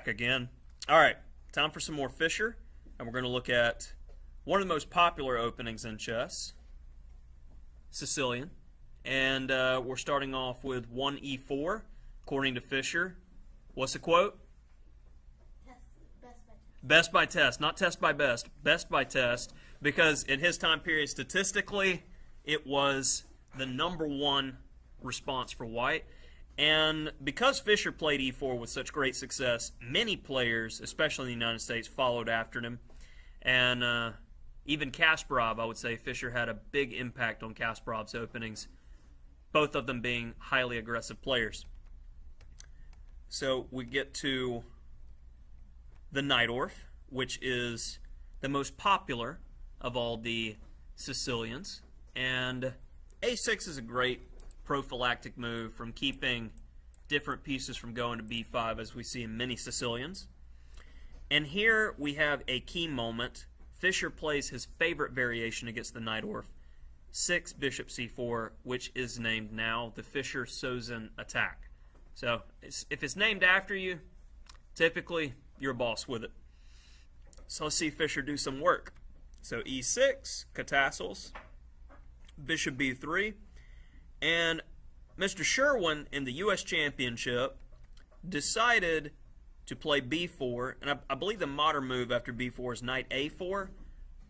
back again. All right, time for some more Fischer, and we're going to look at one of the most popular openings in chess, Sicilian. And we're starting off with 1e4, according to Fischer. What's the quote? Best by test, not test by best. Best by test, because in his time period, statistically, it was the #1 response for White. And because Fischer played e4 with such great success, many players, especially in the United States, followed after him. And even Kasparov, I would say Fischer had a big impact on Kasparov's openings, both of them being highly aggressive players. So we get to the Najdorf, which is the most popular of all the Sicilians. And a6 is a great prophylactic move from keeping different pieces from going to b5, as we see in many Sicilians. And here we have a key moment. Fischer plays his favorite variation against the Najdorf, 6 bishop c4, which is named now the Fischer-Sozin attack. So if it's named after you, typically you're a boss with it. So let's see Fischer do some work. So e6, catassels, bishop b3, and Mr. Sherwin in the U.S. Championship decided to play b4, and I believe the modern move after b4 is knight a4,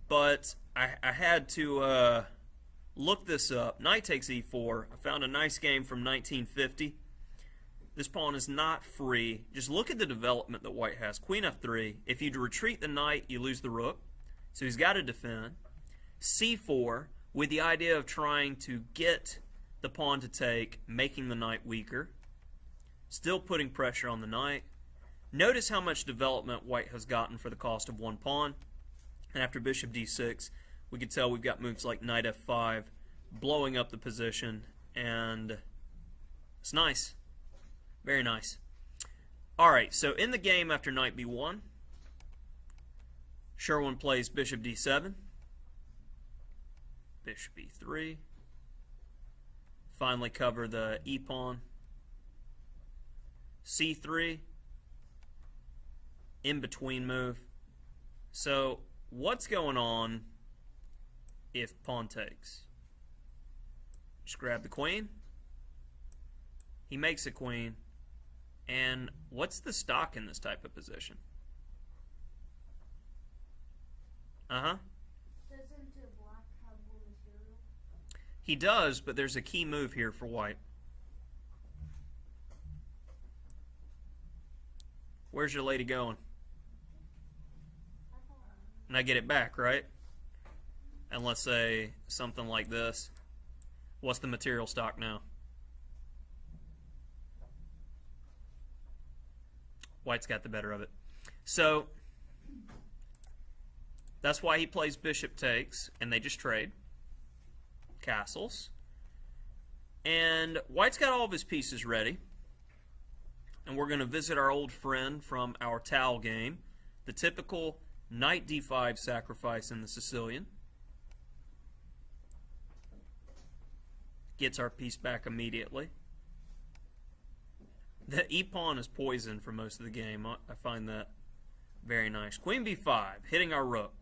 but I had to look this up. Knight takes e4. I found a nice game from 1950. This pawn is not free. Just look at the development that White has. Queen f3. If you retreat the knight, you lose the rook. So he's got to defend. c4 with the idea of trying to get the pawn to take, making the knight weaker. Still putting pressure on the knight. Notice how much development White has gotten for the cost of one pawn. And after bishop d6, we can tell we've got moves like knight f5, blowing up the position, and it's nice. Very nice. Alright, so in the game after knight b1, Sherwin plays bishop d7, bishop e3, finally cover the e-pawn, c3, in-between move. So what's going on if pawn takes? Just grab the queen. He makes a queen. And what's the stock in this type of position? Doesn't black have more material? He does, but there's a key move here for White. Where's your lady going? And I get it back, right? And let's say something like this. What's the material stock now? White's got the better of it. So that's why he plays bishop takes, and they just trade. Castles. And White's got all of his pieces ready. And we're going to visit our old friend from our Tal game, the typical knight d5 sacrifice in the Sicilian. Gets our piece back immediately. The e-pawn is poisoned for most of the game. I find that very nice. Queen b5, hitting our rook.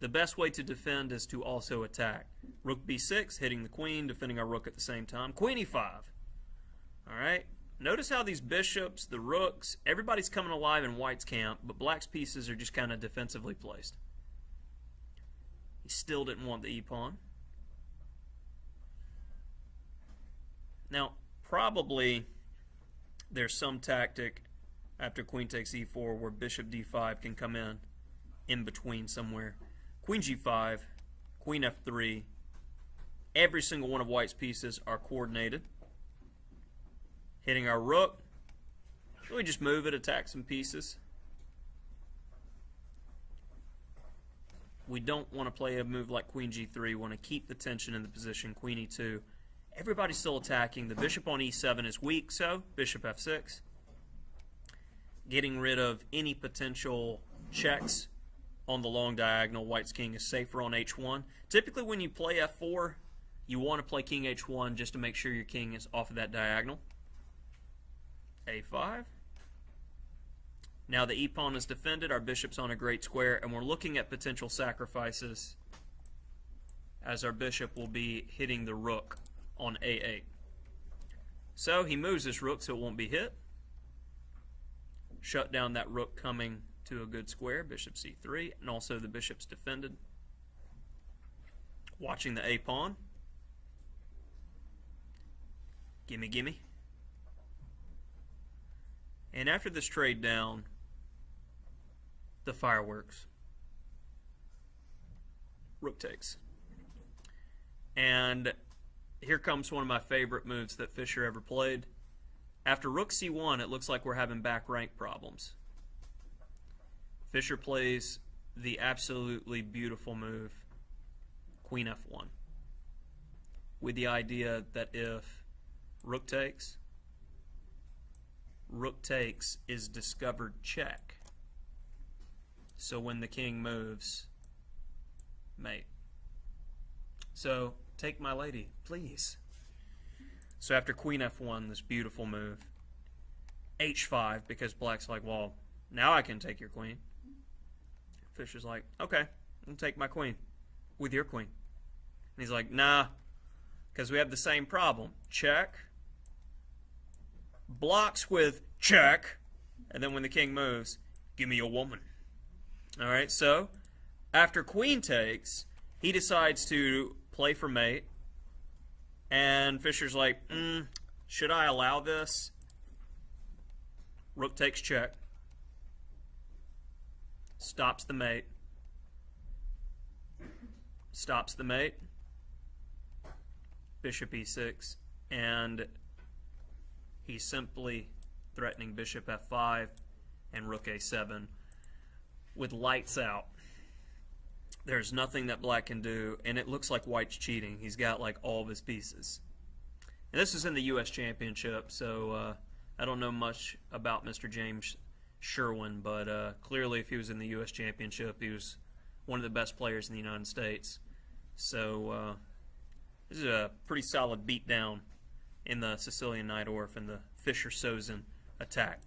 The best way to defend is to also attack. Rook b6, hitting the queen, defending our rook at the same time. Queen e5. Alright. Notice how these bishops, the rooks, everybody's coming alive in White's camp, but Black's pieces are just kind of defensively placed. He still didn't want the e-pawn. Now, probably there's some tactic after queen takes e4 where bishop d5 can come in between somewhere. Queen g5, queen f3. Every single one of White's pieces are coordinated. Hitting our rook. We just move it, attack some pieces. We don't want to play a move like queen g3. We want to keep the tension in the position. Queen e2. Everybody's still attacking. The bishop on e7 is weak, so bishop f6. Getting rid of any potential checks on the long diagonal. White's king is safer on h1. Typically when you play f4, you want to play king h1 just to make sure your king is off of that diagonal. a5. Now the e-pawn is defended, our bishop's on a great square, and we're looking at potential sacrifices as our bishop will be hitting the rook on a8. So he moves his rook so it won't be hit. Shut down that rook coming to a good square, bishop c3, and also the bishop's defended. Watching the a-pawn. Gimme, gimme. And after this trade down, the fireworks. Rook takes. And here comes one of my favorite moves that Fischer ever played. After rook c1, it looks like we're having back rank problems. Fischer plays the absolutely beautiful move, queen f1, with the idea that if rook takes is discovered check. So when the king moves, mate. So take my lady, please. So after queen f1, this beautiful move, h5, because black's like, well, now I can take your queen. Fischer's like, okay, I'll take my queen with your queen. And he's like, nah, because we have the same problem. Check. Blocks with check. And then when the king moves, give me a woman. All right, so after queen takes, he decides to play for mate. And Fischer's like, should I allow this? Rook takes check. Stops the mate. Stops the mate. Bishop e6. And he's simply threatening bishop f5 and rook a7 with lights out. There's nothing that black can do, and it looks like white's cheating. He's got like all of his pieces. And this is in the U.S. Championship, so I don't know much about Mr. James Sherwin, but clearly if he was in the U.S. Championship, he was one of the best players in the United States. So this is a pretty solid beatdown in the Sicilian Najdorf and the Fischer-Sozin attack.